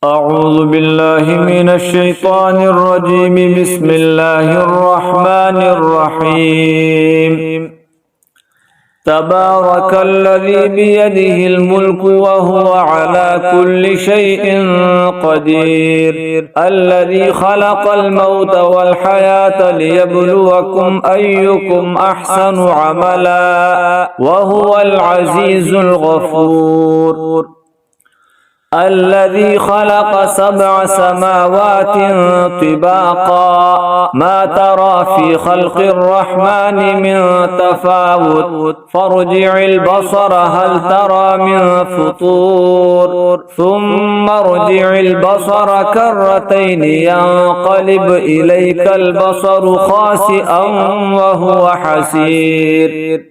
أعوذ بالله من الشيطان الرجيم. بسم الله الرحمن الرحيم. تبارك الذي بيده الملك وهو على كل شيء قدير، الذي خلق الموت والحياة ليبلوكم أيكم أحسن عملا وهو العزيز الغفور. الذي خلق 7 سماوات طباقا ما ترى في خلق الرحمن من تفاوت فارجع البصر هل ترى من فطور ثم ارجع البصر كرتين ينقلب إليك البصر خاسئا وهو حسير.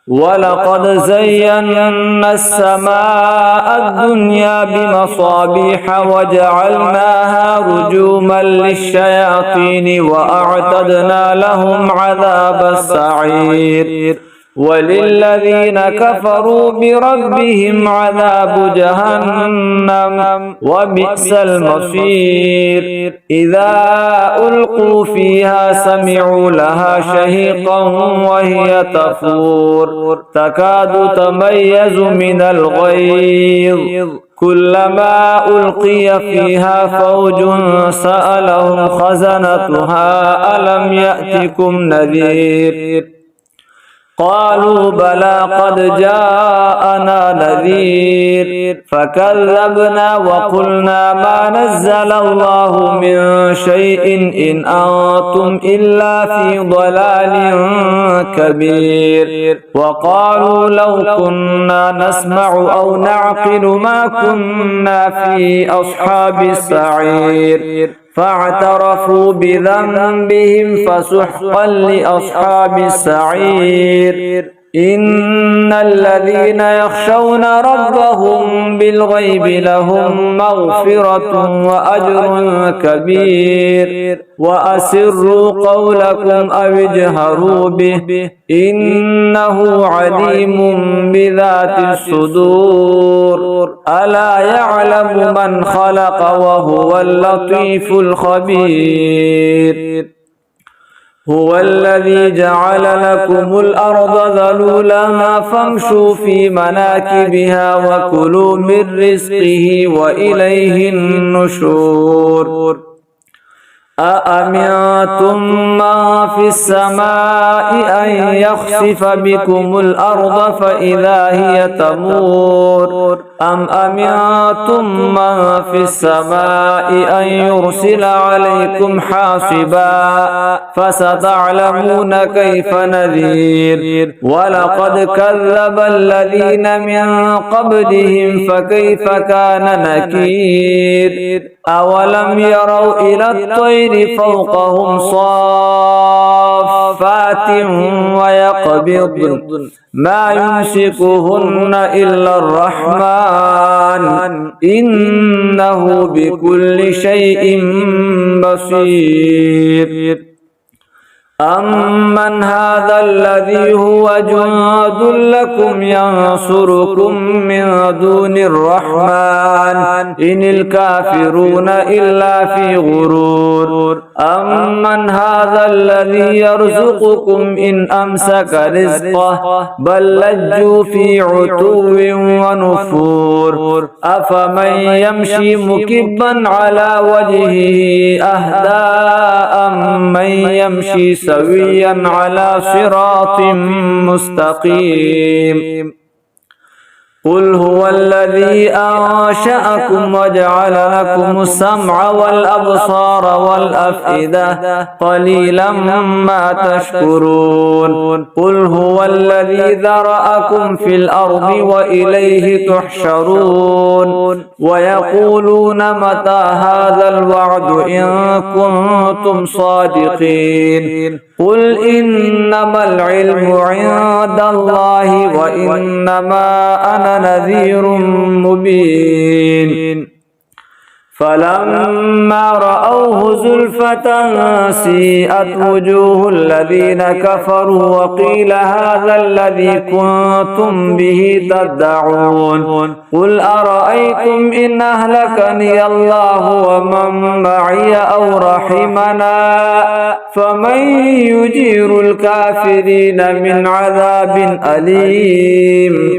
ولقد زينا السماء الدنيا بمصابيح وجعلناها رجوما للشياطين وأعتدنا لهم عذاب السعير. وللذين كفروا بربهم عذاب جهنم وبئس المصير. إذا ألقوا فيها سمعوا لها شهيقا وهي تفور تكاد تميز من الغيظ كلما ألقي فيها فوج سألهم خزنتها ألم يأتكم نذير؟ قالوا بلى قد جاءنا نذير فكذبنا وقلنا ما نزل الله من شيء إن أنتم إلا في ضلال كبير. وقالوا لو كنا نسمع أو نعقل ما كنا في أصحاب السعير فاعترفوا بذنبهم فسحقا لأصحاب السعير. إن الذين يخشون ربهم بالغيب لهم مغفرة وأجر كبير. وأسروا قولكم أو اجهروا به إنه عليم بذات الصدور. ألا يعلم من خلق وهو اللطيف الخبير. هو الذي جعل لكم الأرض ذلولا فامشوا في مناكبها وكلوا من رزقه وإليه النشور. أأمنتم من في السماء أن يخسف بكم الأرض فإذا هي تمور أم أمنتم من في السماء أن يرسل عليكم حاصبا فستعلمون كيف نذير. ولقد كذب الذين من قبلهم فكيف كان نكير. أولم يروا إلى الطير فوقهم صافات ويقبضن ما يمسكهن إلا الرحمن إنه بكل شيء بصير. أمن هذا الذي هو جند لكم ينصركم من دون الرحمن إن الكافرون إلا في غرور. أمن هذا الذي يرزقكم إن أمسك رزقه بل لجوا في عتو ونفور. أفمن يمشي مكبا على وجهه أهدى أمن يمشي سويا على صراط مستقيم. قل هو الذي أنشأكم وجعل لكم السمع والأبصار والأفئدة قليلا ما تشكرون. قل هو الذي ذرأكم في الأرض وإليه تحشرون. ويقولون متى هذا الوعد إن كنتم صادقين. قل إنما العلم عند الله وإنما أنا نذير مبين. فلما رأوه زلفة سيئت وجوه الذين كفروا وقيل هذا الذي كنتم به تدعون قل أرأيتم إن أهلكني الله ومن معي أو رحمنا فمن يجير الكافرين من عذاب أليم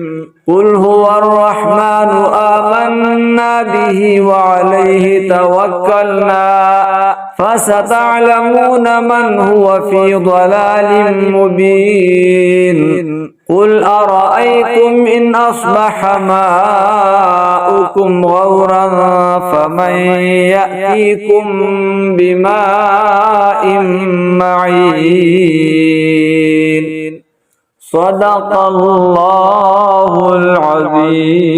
قل هو الرحمن آمنا به وعليه توكلنا فستعلمون من هو في ضلال مبين قل أرأيتم إن أصبح ماؤكم غورا فمن يأتيكم بماء معين صدق الله العظيم.